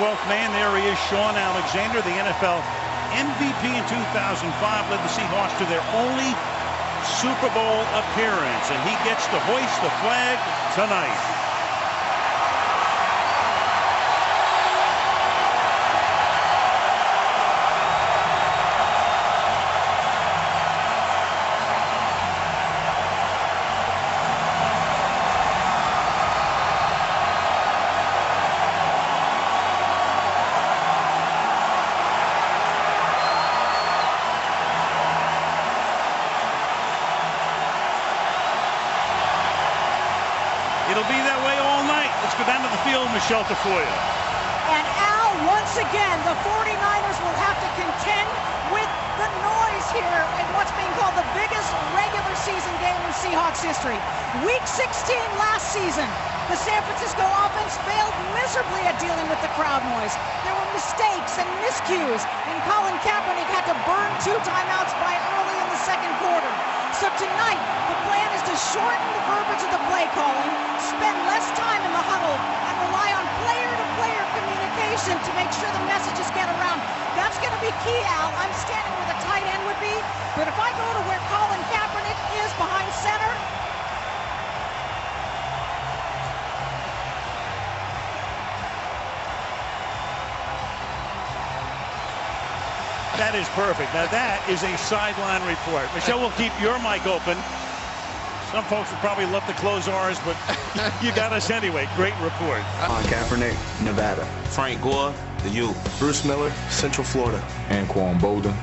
12th man. There he is, Sean Alexander, the NFL MVP in 2005, led the Seahawks to their only Super Bowl appearance, and he gets to hoist the flag tonight. It'll be that way all night. Let's go down to the field, Michelle Tafoya. And Al, once again, the 49ers will have to contend with the noise here in what's being called the biggest regular season game in Seahawks history. Week 16 last season, the San Francisco offense failed miserably at dealing with the crowd noise. There were mistakes and miscues, and Colin Kaepernick had to burn 2 timeouts by early in the second quarter. So tonight, the plan is to shorten the verbiage of the play calling, spend less time in the huddle, and rely on player-to-player communication to make sure the messages get around. That's going to be key, Al. I'm standing where the tight end would be, but if I go to where Colin Kaepernick is behind center, that is perfect. Now that is a sideline report. Michelle will keep your mic open. Some folks would probably love to close ours, but you got us anyway. Great report. Kaepernick, Nevada. Frank Gore, the U. Bruce Miller, Central Florida. Anquan Bolden,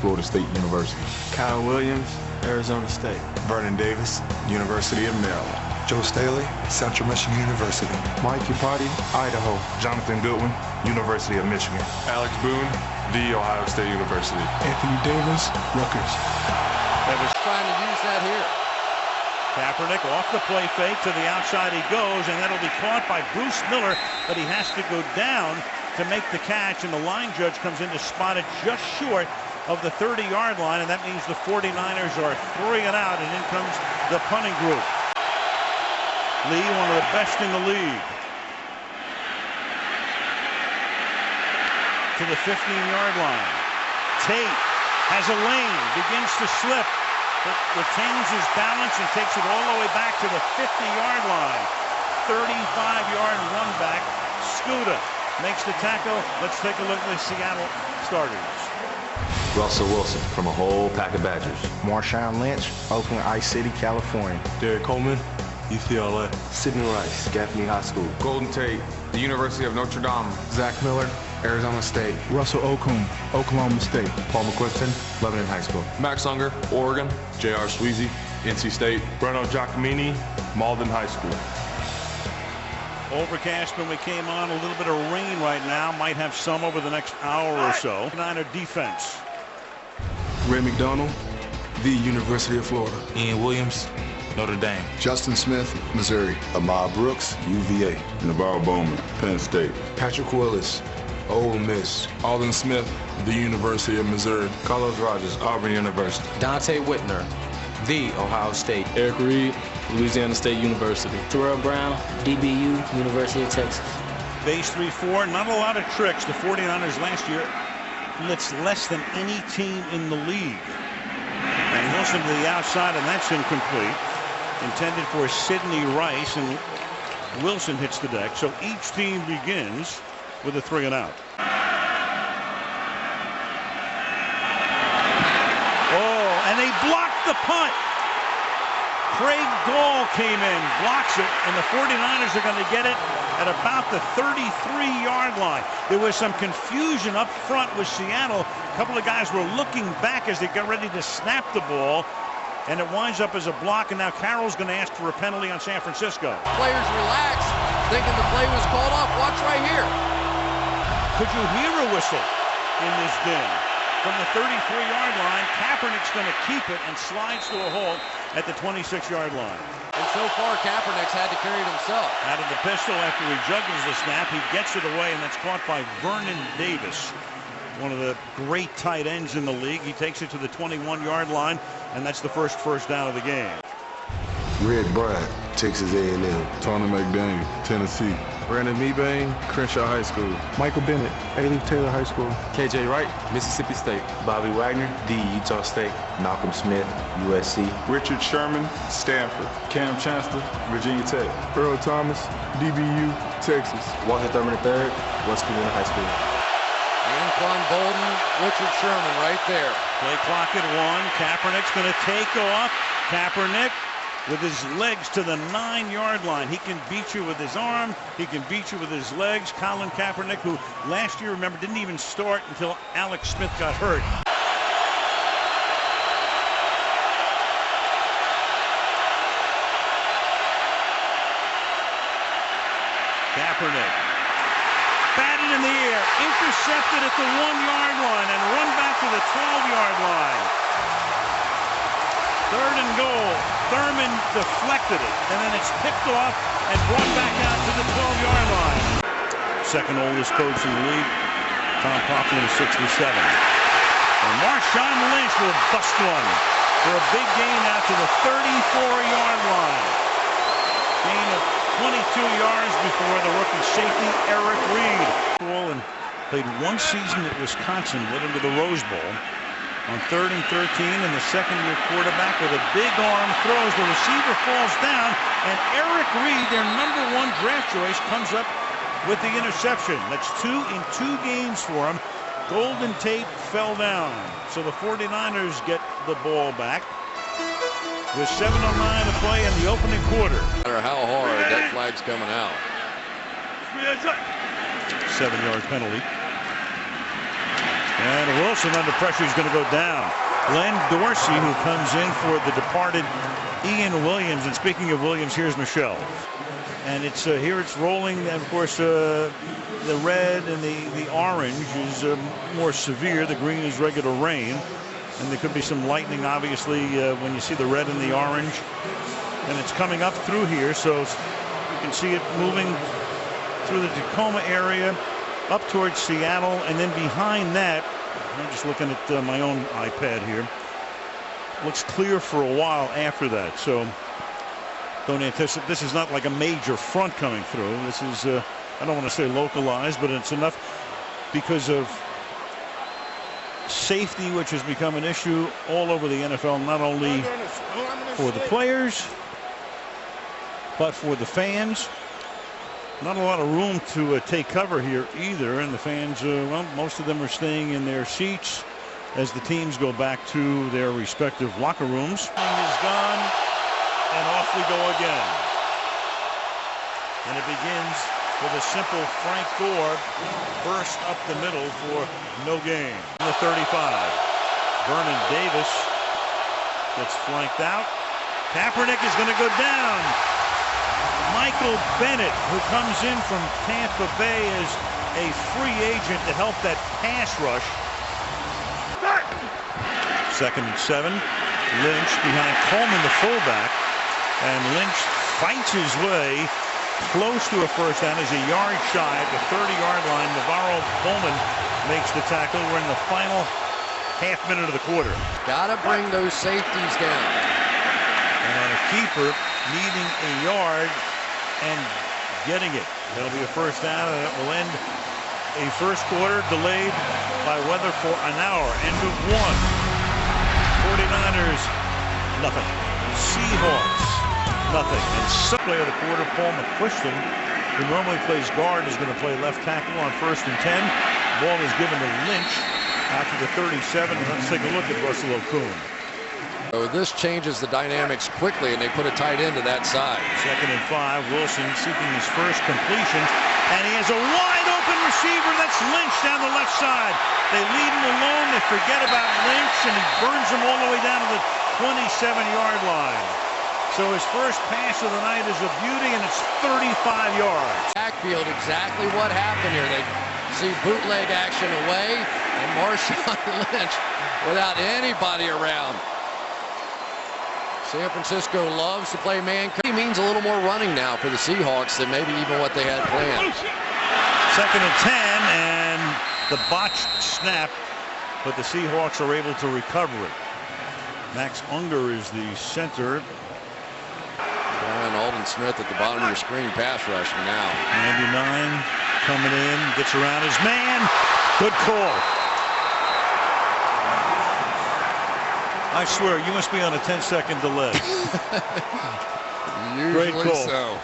Florida State University. Kyle Williams, Arizona State. Vernon Davis, University of Maryland. Joe Staley, Central Michigan University. Mike Ipati, Idaho. Jonathan Goodwin, University of Michigan. Alex Boone, The Ohio State University. Anthony Davis, Rutgers. That was trying to use that here. Kaepernick off the play fake, to the outside he goes, and that'll be caught by Bruce Miller, but he has to go down to make the catch, and the line judge comes in to spot it just short of the 30-yard line, and that means the 49ers are 3 and out, and in comes the punting group. Lee, one of the best in the league. To the 15-yard line. Tate has a lane, begins to slip, but retains his balance and takes it all the way back to the 50-yard line. 35-yard run back. Scooter makes the tackle. Let's take a look at the Seattle starters. Russell Wilson from a whole pack of Badgers. Marshawn Lynch, Oakland Ice City, California. Derek Coleman, UCLA. Sidney Rice, Gaffney High School. Golden Tate, the University of Notre Dame. Zach Miller, Arizona State. Russell Okung, Oklahoma State. Paul McQuiston, Lebanon High School. Max Unger, Oregon. J.R. Sweezy, NC State. Bruno Giacomini, Malden High School. Overcast when we came on, a little bit of rain right now. Might have some over the next hour or so. Niner defense. Ray McDonald, the University of Florida. Ian Williams, Notre Dame. Justin Smith, Missouri. Ahmad Brooks, UVA. Navarro Bowman, Penn State. Patrick Willis, Ole Miss. Alden Smith, the University of Missouri. Carlos Rogers, Auburn University. Dante Whitner, the Ohio State. Eric Reed, Louisiana State University. Terrell Brown, DBU, University of Texas. Base 3-4, not a lot of tricks. The 49ers last year blitzed less than any team in the league. And Wilson to the outside, and that's incomplete. Intended for Sidney Rice, and Wilson hits the deck. So each team begins with a 3 and out. Oh, and they blocked the punt. Craig Gall came in, blocks it, and the 49ers are going to get it at about the 33-yard line. There was some confusion up front with Seattle. A couple of guys were looking back as they got ready to snap the ball, and it winds up as a block, and now Carroll's going to ask for a penalty on San Francisco. Players relax, thinking the play was called off. Watch right here. Could you hear a whistle in this game? From the 33-yard line, Kaepernick's going to keep it and slides to a halt at the 26-yard line. And so far, Kaepernick's had to carry it himself. Out of the pistol after he juggles the snap, he gets it away, and that's caught by Vernon Davis, one of the great tight ends in the league. He takes it to the 21-yard line, and that's the first down of the game. Red Bryant, Texas A&M. Tony McDaniel, Tennessee. Brandon Mebane, Crenshaw High School. Michael Bennett, Ailey Taylor High School. KJ Wright, Mississippi State. Bobby Wagner, D. Utah State. Malcolm Smith, USC. Richard Sherman, Stanford. Cam Chancellor, Virginia Tech. Earl Thomas, DBU, Texas. Walter Thurman III, West Virginia High School. Anquan Bolden, Richard Sherman right there. Play clock at 1. Kaepernick's going to take off. Kaepernick with his legs to the 9-yard line. He can beat you with his arm. He can beat you with his legs. Colin Kaepernick, who last year, remember, didn't even start until Alex Smith got hurt. Kaepernick. Batted in the air. Intercepted at the 1-yard line and run back to the 12-yard line. 3rd and goal. Thurman deflected it, and then it's picked off and brought back out to the 12-yard line. Second oldest coach in the league, Tom Coughlin is 67. And Marshawn Lynch will bust one for a big gain out to the 34-yard line. Gain of 22 yards before the rookie safety Eric Reed. And played one season at Wisconsin, led him to the Rose Bowl. On 3rd and 13, and the second-year quarterback with a big arm throws. The receiver falls down, and Eric Reed, their #1 draft choice, comes up with the interception. That's 2 in 2 games for him. Golden Tate fell down, so the 49ers get the ball back with 7:09 to play in the opening quarter. No matter how hard that flag's coming out. 7-yard penalty. And Wilson under pressure is going to go down. Glenn Dorsey, who comes in for the departed Ian Williams. And speaking of Williams, here's Michelle. And it's here it's rolling. And of course, the red and the orange is more severe. The green is regular rain. And there could be some lightning, obviously, when you see the red and the orange. And it's coming up through here, so you can see it moving through the Tacoma area, up towards Seattle, and then behind that, I'm just looking at my own iPad here, looks clear for a while after that, so don't anticipate. This is not like a major front coming through. This is I don't want to say localized, but it's enough because of safety, which has become an issue all over the NFL, not only for the players but for the fans. Not a lot of room to take cover here either, and the fans, well, most of them are staying in their seats as the teams go back to their respective locker rooms. Is gone, and off we go again. And it begins with a simple Frank Gore burst up the middle for no gain. The 35. Vernon Davis gets flanked out. Kaepernick is going to go down. Michael Bennett, who comes in from Tampa Bay as a free agent to help that pass rush. 2nd and 7. Lynch behind Coleman, the fullback. And Lynch fights his way close to a first down. He's a yard shy at the 30-yard line. Navarro Bowman makes the tackle. We're in the final half minute of the quarter. Gotta bring those safeties down. And on a keeper, needing a yard and getting it. That'll be a first down, and it will end a first quarter delayed by weather for an hour. End of 1. 49ers, nothing. Seahawks, nothing. And some player of the quarter, Paul McQuiston, who normally plays guard, is going to play left tackle on 1st and 10. Ball is given to Lynch after the 37. And let's take a look at Russell Okung. So this changes the dynamics quickly, and they put a tight end to that side. 2nd and 5. Wilson seeking his first completion, and he has a wide open receiver. That's Lynch down the left side. They leave him alone. They forget about Lynch, and he burns him all the way down to the 27-yard line. So his first pass of the night is a beauty, and it's 35 yards. Backfield, exactly what happened here. They see bootleg action away, and Marshawn Lynch without anybody around. San Francisco loves to play man. He means a little more running now for the Seahawks than maybe even what they had planned. 2nd and 10, and the botched snap, but the Seahawks are able to recover it. Max Unger is the center. Brian Alden Smith at the bottom of your screen pass rushing now. 99 coming in, gets around his man. Good call. I swear, you must be on a 10-second delay. Usually so.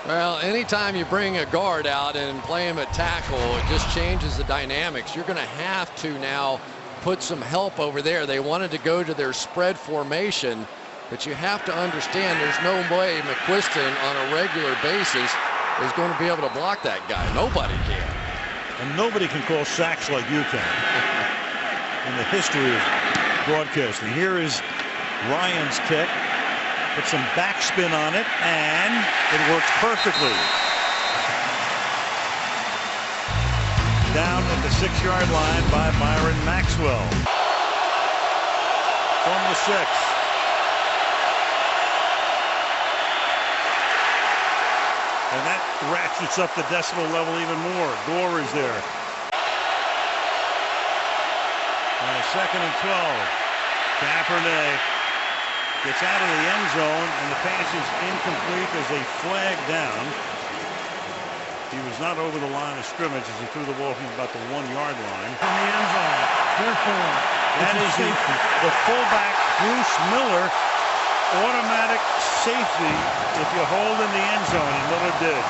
Well, anytime you bring a guard out and play him at tackle, it just changes the dynamics. You're going to have to now put some help over there. They wanted to go to their spread formation, but you have to understand there's no way McQuiston on a regular basis is going to be able to block that guy. Nobody can. And nobody can call sacks like you can in the history of broadcasting. Here is Ryan's kick. Put some backspin on it, and it works perfectly. Down at the 6-yard line by Byron Maxwell. From the 6. And that ratchets up the decibel level even more. Gore is there. Second and 12. Kaepernick gets out of the end zone, and the pass is incomplete as they flag down. He was not over the line of scrimmage as he threw the ball from about the 1-yard line. From the end zone. Therefore, that is the fullback, Bruce Miller, automatic safety if you hold in the end zone, and Miller did.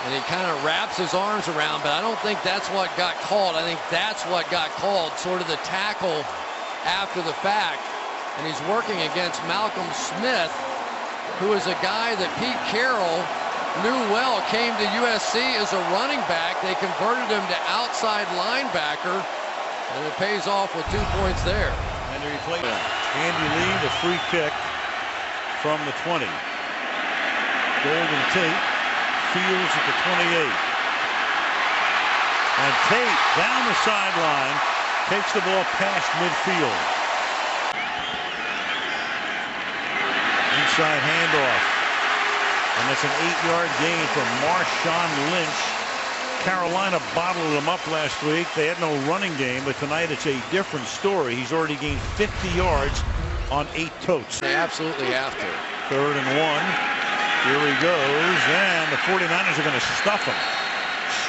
And he kind of wraps his arms around, but I don't think that's what got called. I think that's what got called, sort of the tackle after the fact. And he's working against Malcolm Smith, who is a guy that Pete Carroll knew well, came to USC as a running back. They converted him to outside linebacker, and it pays off with 2 points there. And he played Andy Lee, the free kick from the 20. Golden Tate. Fields at the 28. And Tate down the sideline takes the ball past midfield. Inside handoff. And that's an 8-yard gain from Marshawn Lynch. Carolina bottled them up last week. They had no running game, but tonight it's a different story. He's already gained 50 yards on 8 totes. They absolutely have to. 3rd and 1. Here he goes, and the 49ers are going to stuff him.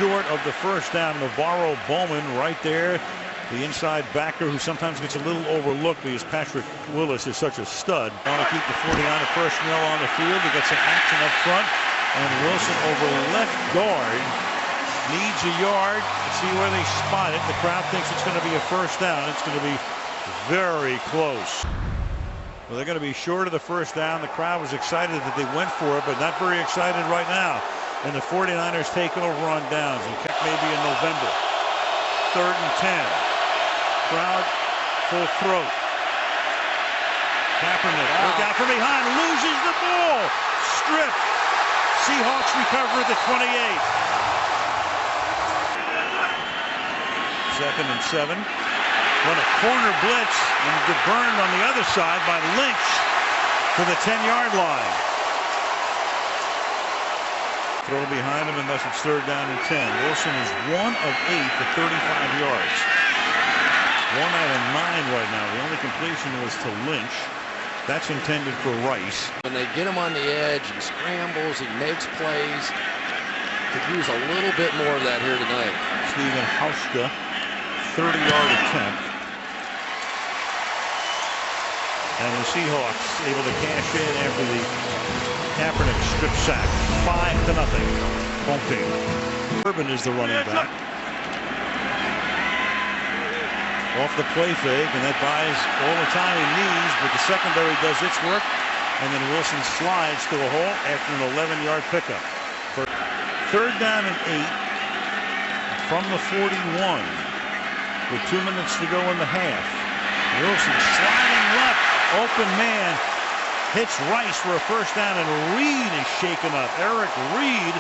Short of the first down, Navarro Bowman right there. The inside backer who sometimes gets a little overlooked because Patrick Willis is such a stud. Want to keep the 49er personnel on the field. They got some action up front. And Wilson over left guard. Needs a yard. Let's see where they spot it. The crowd thinks it's going to be a first down. It's going to be very close. Well, they're going to be short of the first down. The crowd was excited that they went for it, but not very excited right now. And the 49ers take over on downs. And kick maybe in November. 3rd and 10. Crowd full throat. Kaepernick, look out from behind, loses the ball. Stripped. Seahawks recover at the 28. 2nd and 7. Run a corner blitz and get burned on the other side by Lynch to the 10-yard line. Throw behind him, and thus it's 3rd down and 10. Wilson is 1 of 8 for 35 yards. 1 out of 9 right now. The only completion was to Lynch. That's intended for Rice. When they get him on the edge, he scrambles, he makes plays. Could use a little bit more of that here tonight. Stephen Hauschka, 30-yard attempt. And the Seahawks able to cash in after the Kaepernick strip sack. 5-0. Home team. Urban is the running back. Off the play fake, and that buys all the time he needs, but the secondary does its work, and then Wilson slides to a hole after an 11-yard pickup. For 3rd down and 8 from the 41 with 2 minutes to go in the half. Wilson sliding left, open man, hits Rice for a first down, and Reed is shaken up. Eric Reed,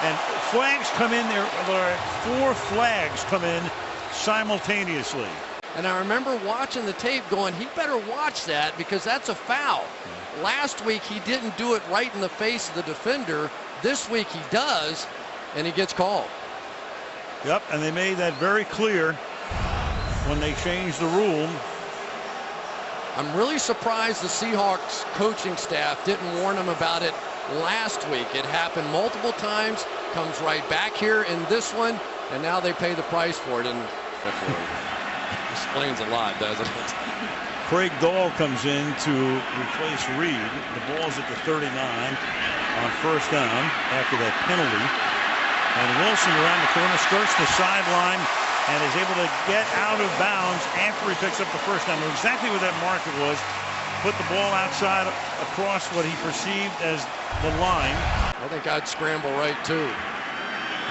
and flags come in there. There are 4 flags come in simultaneously. And I remember watching the tape going, he better watch that because that's a foul. Last week he didn't do it right in the face of the defender. This week he does, and he gets called. Yep, and they made that very clear when they changed the rule. I'm really surprised the Seahawks coaching staff didn't warn them about it last week. It happened multiple times, comes right back here in this one, and now they pay the price for it. And explains a lot, doesn't it? Craig Dahl comes in to replace Reed. The ball's at the 39 on first down after that penalty. And Wilson around the corner skirts the sideline and is able to get out of bounds after he picks up the first down. Knew exactly where that marker was. Put the ball outside across what he perceived as the line. I think I'd scramble right too.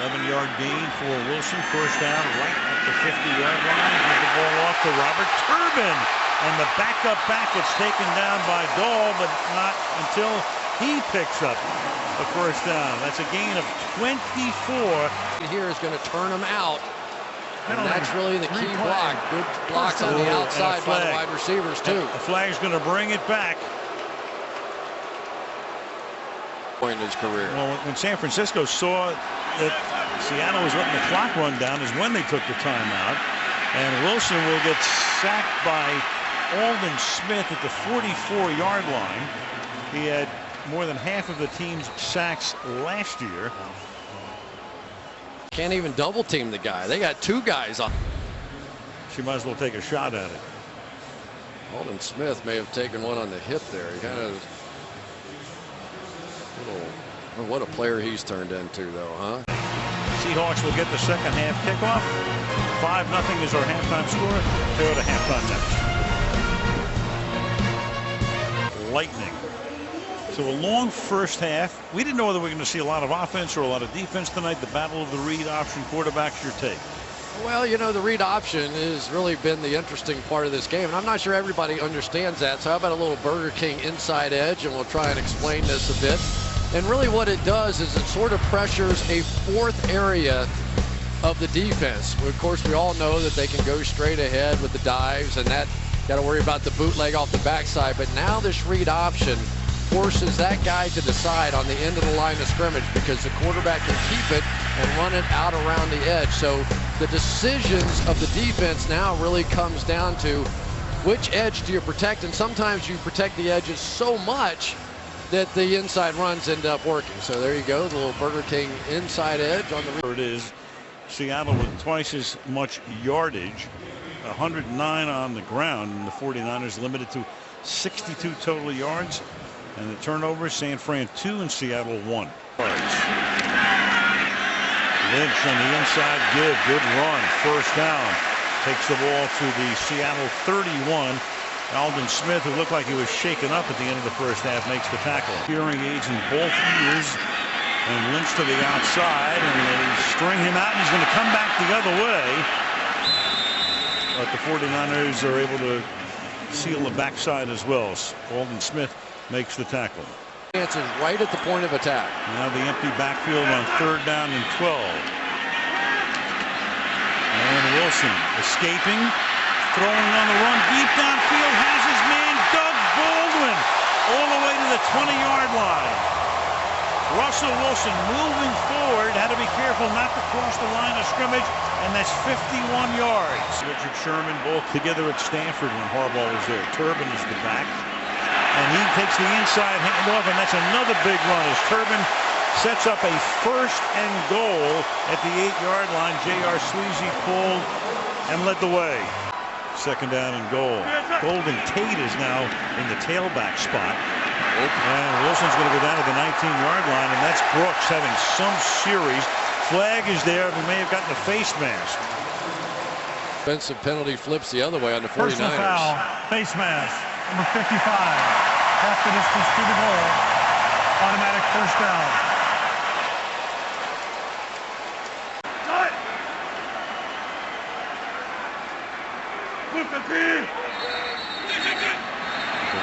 11-yard gain for Wilson. First down right at the 50-yard line. Give the ball off to Robert Turbin. And the backup back gets taken down by Dahl, but not until he picks up the first down. That's a gain of 24. Here is going to turn him out. And that's really the key block. Good blocks on the outside by the wide receivers, too. The flag's going to bring it back. Point in his career. Well, when San Francisco saw that Seattle was letting the clock run down is when they took the timeout. And Wilson will get sacked by Aldon Smith at the 44-yard line. He had more than half of the team's sacks last year. Can't even double team the guy. They got two guys on. She might as well take a shot at it. Aldon Smith may have taken one on the hip there. He kind of well, what a player he's turned into, though, huh? Seahawks will get the second half kickoff. 5-0 is our halftime score. Go to halftime next. Lightning. So a long first half. We didn't know whether we were going to see a lot of offense or a lot of defense tonight. The battle of the read option quarterbacks. Your take? Well, you know, the read option has really been the interesting part of this game, and I'm not sure everybody understands that. So how about a little Burger King inside edge, and we'll try and explain this a bit. And really what it does is it sort of pressures a fourth area of the defense. Of course, we all know that they can go straight ahead with the dives, and that got to worry about the bootleg off the backside. But now this read option forces that guy to decide on the end of the line of scrimmage, because the quarterback can keep it and run it out around the edge. So the decisions of the defense now really comes down to which edge do you protect, and sometimes you protect the edges so much that the inside runs end up working. So there you go, the little Burger King inside edge on the. It is Seattle with twice as much yardage, 109 on the ground, and the 49ers limited to 62 total yards. And the turnover, San Fran 2 and Seattle 1. Lynch on the inside, good run, first down. Takes the ball to the Seattle 31. Aldon Smith, who looked like he was shaken up at the end of the first half, makes the tackle. Hearing aids in both ears, and Lynch to the outside, and they string him out, and he's going to come back the other way. But the 49ers are able to seal the backside as well. Aldon Smith makes the tackle. It's right at the point of attack. Now the empty backfield on third down and 12. And Wilson escaping, throwing on the run deep downfield, has his man Doug Baldwin all the way to the 20-yard line. Russell Wilson moving forward, had to be careful not to cross the line of scrimmage, and that's 51 yards. Richard Sherman both together at Stanford when Harbaugh was there. Turbin is the back. And he takes the inside handoff, and that's another big run as Turbin sets up a first and goal at the 8-yard line. J.R. Sweezy pulled and led the way. Second down and goal. Golden Tate is now in the tailback spot. And Wilson's going to go down to the 19-yard line, and that's Brooks having some series. Flag is there. He may have gotten a face mask. Offensive penalty flips the other way on the 49ers. Personal foul, face mask. Number 55, after distance to the goal, automatic first down. They're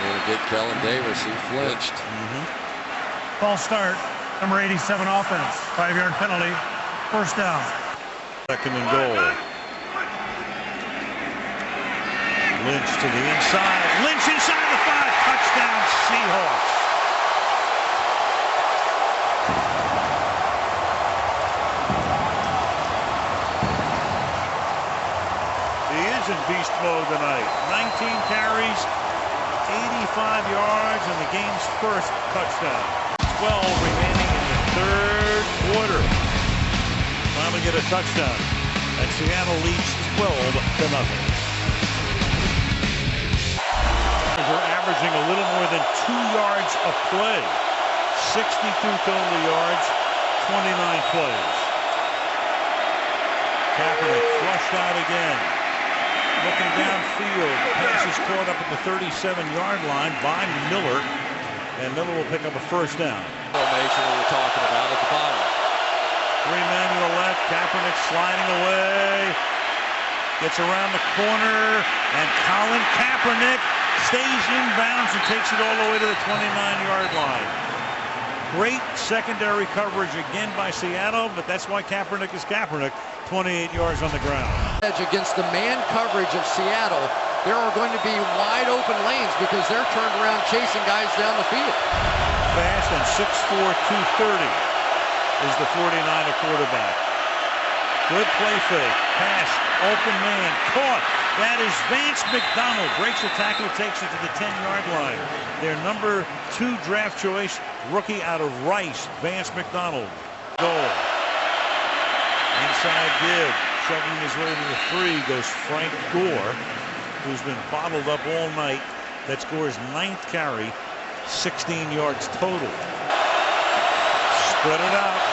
going to get Kellen Davis. He flinched. False start. Number 87 offense. 5-yard penalty. First down. Second and goal. Lynch to the inside. Lynch inside the 5. Touchdown Seahawks. He is in beast mode tonight. 19 carries, 85 yards and the game's first touchdown. 12 remaining in the third quarter. Finally get a touchdown. And Seattle leads 12-0. We're averaging a little more than 2 yards a play. 62 total yards, 29 plays. Kaepernick flushed out again. Looking downfield. Pass is caught up at the 37-yard line by Miller. And Miller will pick up a first down. Formation we were talking about at the bottom. 3 men to the left. Kaepernick sliding away. Gets around the corner. And Colin Kaepernick stays in bounds and takes it all the way to the 29-yard line. Great secondary coverage again by Seattle, but that's why Kaepernick is Kaepernick. 28 yards on the ground. Edge against the man coverage of Seattle. There are going to be wide open lanes because they're turned around chasing guys down the field. Fast and 6'4", 230 is the 49er quarterback. Good play fake. Pass. Open man. Caught. That is Vance McDonald. Breaks the tackle, takes it to the 10-yard line. Their number 2 draft choice rookie out of Rice, Vance McDonald. Goal. Inside give. Shoving his way to the 3 goes Frank Gore, who's been bottled up all night. That scores 9th carry, 16 yards total. Spread it out.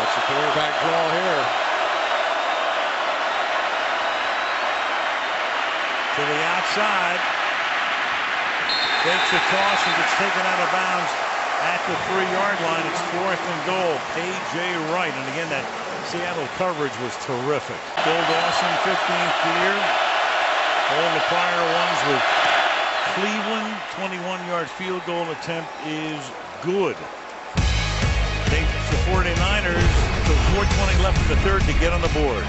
That's a quarterback draw here. To the outside. Takes the toss and gets taken out of bounds at the 3-yard line. It's 4th and goal. A.J. Wright. And again, that Seattle coverage was terrific. Bill Dawson, 15th year. All the prior ones with Cleveland. 21-yard field goal attempt is good. Takes the 49ers to 4:20 left in the third to get on the board.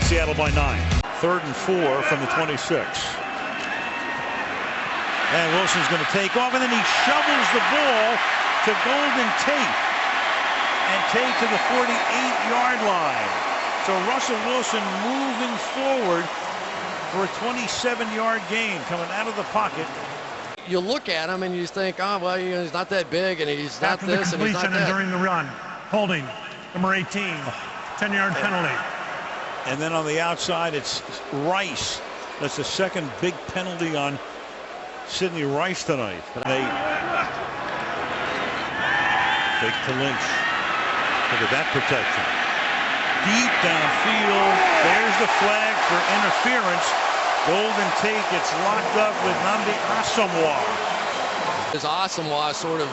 Seattle by 9. 3rd and 4 from the 26. And Wilson's going to take off, and then he shovels the ball to Golden Tate. And Tate to the 48-yard line. So Russell Wilson moving forward for a 27-yard gain coming out of the pocket. You look at him and you think, oh, well, you know, he's not that big and he's not this and he's not that. During the run, holding, number 18, 10-yard penalty. And then on the outside, it's Rice. That's the second big penalty on Sidney Rice tonight. They fake to Lynch. Look at that protection. Deep downfield. There's the flag for interference. Golden Tate gets locked up with Nnamdi Asomugha. Is Asomugha sort of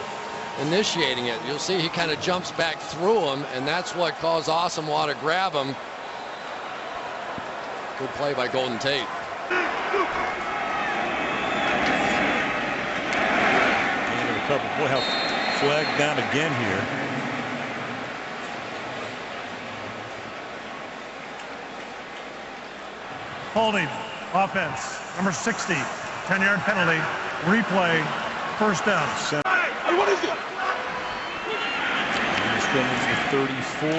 initiating it. You'll see he kind of jumps back through him, and that's what caused Asomugha to grab him. Good play by Golden Tate. Boy, how flagged down again here. Holding, offense, number 60, 10-yard penalty, replay, first down. Hey, what is it? The 34.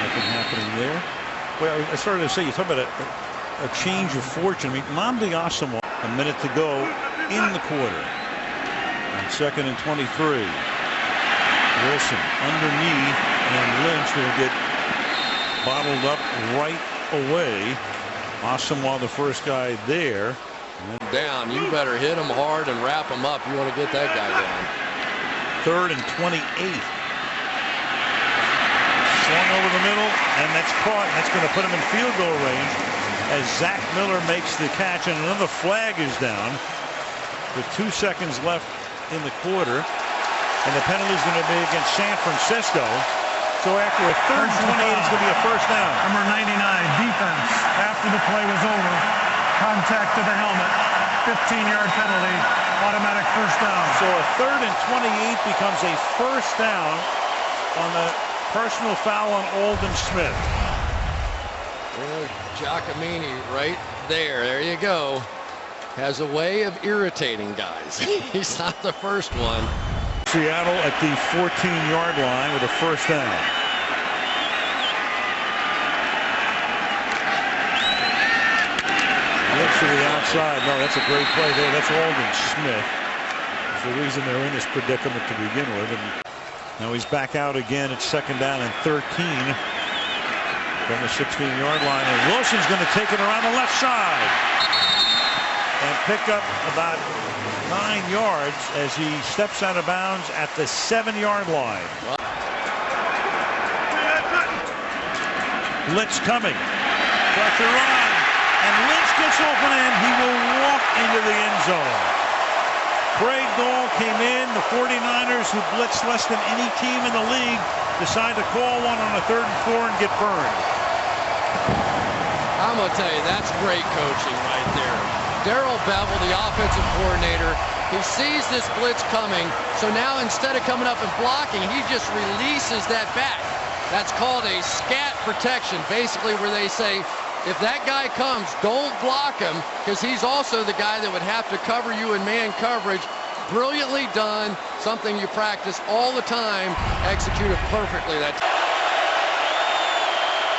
Nothing happening there. Well, I started to say, you talk about a change of fortune. I mean, Nnamdi Asomugha, a minute to go in the quarter. And 2nd and 23. Wilson underneath, and Lynch will get bottled up right away. Asomugha, the first guy there. Down, you better hit him hard and wrap him up. You want to get that guy down. 3rd and 28. Swung over the middle, and that's caught. And that's going to put him in field goal range as Zach Miller makes the catch, and another flag is down with 2 seconds left in the quarter, and the penalty is going to be against San Francisco. So after a 3rd and 28, it's going to be a first down. Number 99, defense. After the play was over, contact to the helmet, 15-yard penalty, automatic first down. So a 3rd and 28 becomes a first down on the personal foul on Aldon Smith. Giacomini right there. There you go. Has a way of irritating guys. He's not the first one. Seattle at the 14-yard line with a first down. Looks to the outside. side. No, that's a great play there. That's Alden Smith. It's the reason they're in this predicament to begin with. And now he's back out again. It's 2nd down and 13 from the 16-yard line. And Wilson's going to take it around the left side and pick up about 9 yards as he steps out of bounds at the 7-yard line. Blitz coming. Pressure on. And Lynch gets open and he will walk into the end zone. Craig Dahl came in. The 49ers, who blitzed less than any team in the league, decide to call one on a 3rd and 4 and get burned. I'm going to tell you, that's great coaching right there. Darrell Bevel, the offensive coordinator, he sees this blitz coming, so now instead of coming up and blocking, he just releases that back. That's called a scat protection, basically where they say, if that guy comes, don't block him, because he's also the guy that would have to cover you in man coverage. Brilliantly done, something you practice all the time, executed perfectly. That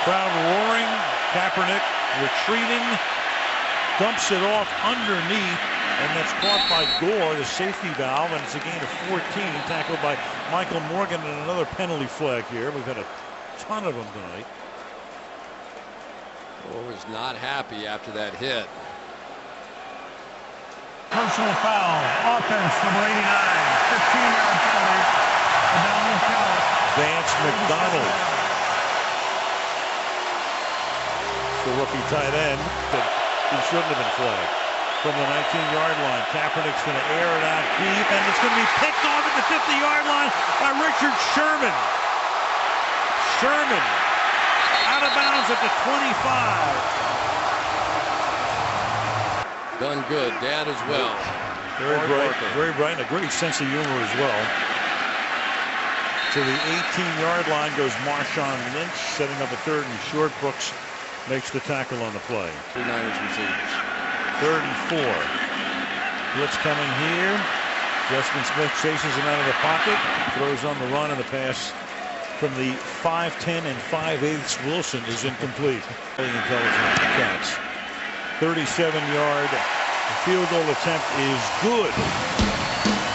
crowd roaring, Kaepernick retreating, dumps it off underneath, and that's caught by Gore, the safety valve, and it's a gain of 14, tackled by Michael Morgan, and another penalty flag here. We've had a ton of them tonight. Gore was not happy after that hit. Personal foul, offense, number 89, 15-yard penalty, a downward count. Vance McDonald, the rookie tight end, but he shouldn't have been flagged. From the 19-yard line, Kaepernick's going to air it out deep, and it's going to be picked off at the 50-yard line by Richard Sherman. Sherman out of bounds at the 25. Done good, Dad as well. Very bright, and a great sense of humor as well. To the 18-yard line goes Marshawn Lynch, setting up a 3rd and short. Brooks makes the tackle on the play. 49ers receivers. 3rd and 4. Blitz coming here. Justin Smith chases him out of the pocket, throws on the run, and the pass from the 5'10" and 5/8 Wilson is incomplete. Very intelligent catch. 37-yard field goal attempt is good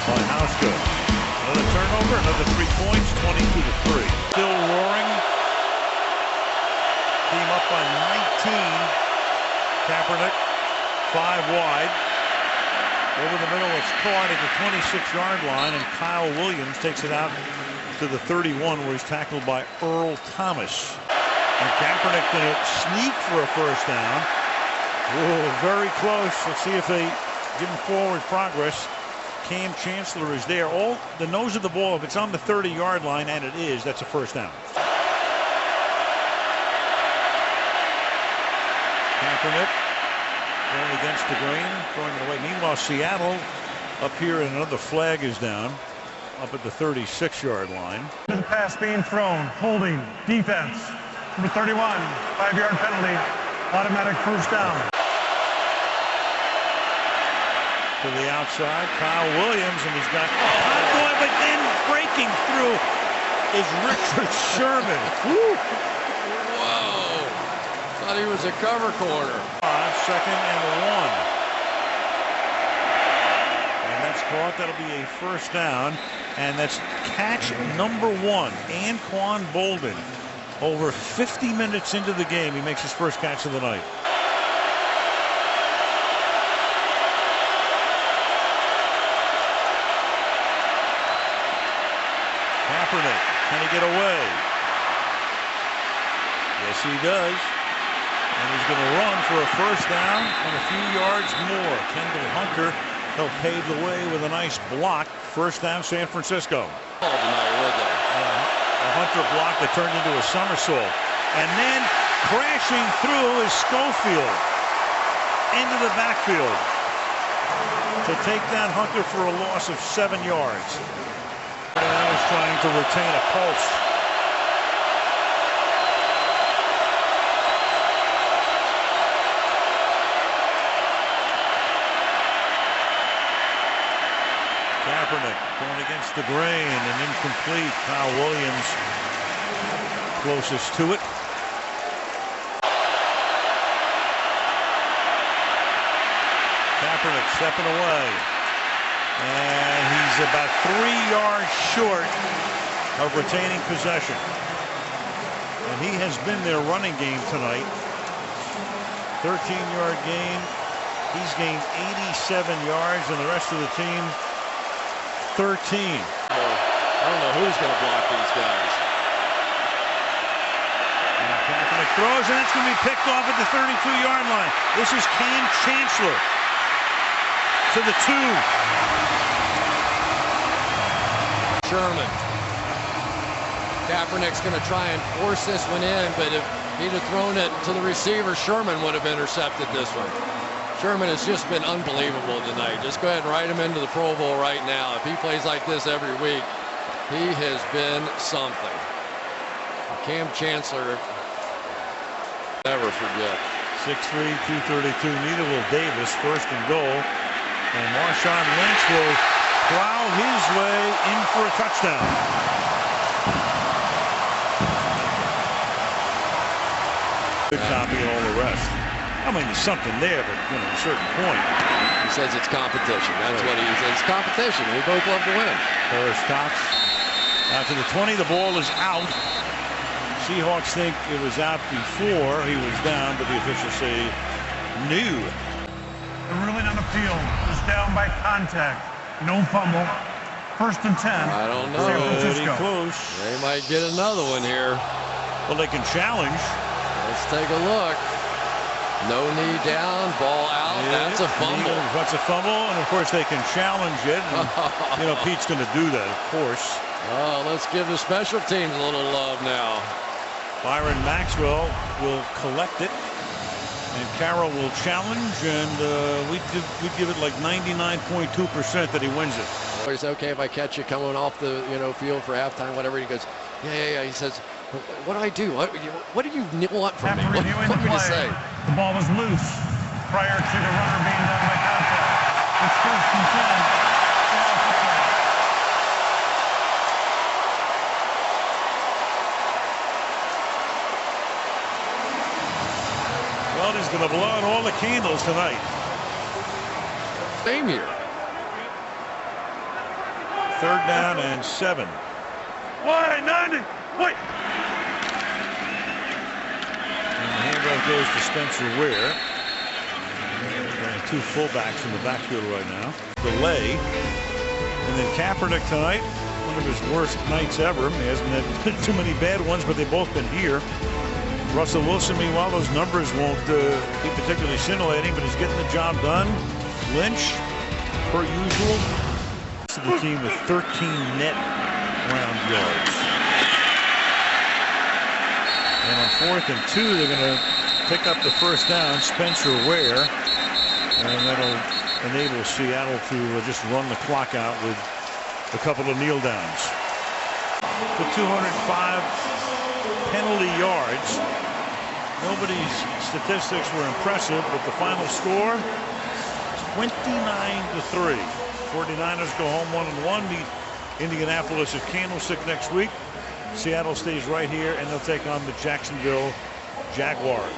by Hauska. Another turnover, another 3 points, 22-3. Still roaring. Team up by 19. Kaepernick, 5 wide. Over the middle, it's caught at the 26-yard line, and Kyle Williams takes it out to the 31, where he's tackled by Earl Thomas. And Kaepernick going to sneak for a 1st down. Oh, very close. Let's see if they give him forward progress. Cam Chancellor is there. All the nose of the ball, if it's on the 30-yard line, and it is, that's a 1st down. Kaepernick going against the grain, throwing it away. Meanwhile, Seattle up here, and another flag is down up at the 36-yard line. The pass being thrown, holding, defense. Number 31, 5-yard penalty, automatic 1st down. To the outside, Kyle Williams, and he's got Convoy, but then breaking through is Richard Sherman. Woo. Whoa! Thought he was a cover corner. 2nd and 1. And that's caught. That'll be a 1st down. And that's catch number 1, Anquan Bolden. Over 50 minutes into the game, he makes his 1st catch of the night. Kaepernick, can he get away? Yes, he does. And he's going to run for a 1st down and a few yards more. Kendall Hunter, he'll pave the way with a nice block. 1st down, San Francisco. A Hunter block that turned into a somersault. And then crashing through is Schofield into the backfield to take down Hunter for a loss of 7 yards. And now he's trying to retain a pulse. Kaepernick going against the grain and incomplete. Kyle Williams closest to it. Kaepernick stepping away. And he's about 3 yards short of retaining possession. And he has been their running game tonight. 13-yard gain. He's gained 87 yards, and the rest of the team 13. I don't know who's going to block these guys. And Kaepernick throws, and it's going to be picked off at the 32-yard line. This is Cam Chancellor to the 2. Sherman. Kaepernick's going to try and force this one in, but if he'd have thrown it to the receiver, Sherman would have intercepted this one. Sherman has just been unbelievable tonight. Just go ahead and write him into the Pro Bowl right now. If he plays like this every week, he has been something. Cam Chancellor, never forget. 6'3", 232. Neither will Davis. First and goal. And Marshawn Lynch will plow his way in for a touchdown. Good copy and all the rest. I mean, there's something there, but at a certain point. He says it's competition. That's what he says. It's competition. We both love to win. Harris Cox out to the 20. The ball is out. Seahawks think it was out before he was down, but the officials say new. The ruling on appeal is down by contact. No fumble. First and 10. I don't know. Pretty close. They might get another one here. Well, they can challenge. Let's take a look. No knee down, ball out. Yeah, that's a fumble. That's a fumble, and of course they can challenge it. And, Pete's going to do that, of course. Oh, let's give the special teams a little love now. Byron Maxwell will collect it, and Carroll will challenge, and we'd give it like 99.2% that he wins it. He says, okay, if I catch you coming off the field for halftime, whatever. He goes, yeah. He says, what do I do? What do you want from me? What do you want me to say? The ball was loose prior to the runner being done by contact. It's first and 10. Well, he's going to blow out all the candles tonight. Same here. 3rd down and 7. Why, 90? Wait. And the handoff goes to Spencer Ware. And 2 fullbacks in the backfield right now. Delay. And then Kaepernick tonight, one of his worst nights ever. He hasn't had too many bad ones, but they've both been here. Russell Wilson, meanwhile, those numbers won't be particularly scintillating, but he's getting the job done. Lynch, per usual. The team with 13 net ground yards. And on 4th and 2, they're going to pick up the first down, Spencer Ware, and that'll enable Seattle to just run the clock out with a couple of kneel downs. For 205 penalty yards. Nobody's statistics were impressive, but the final score, 29-3. 49ers go home 1-1, meet Indianapolis at Candlestick next week. Seattle stays right here, and they'll take on the Jacksonville Jaguars.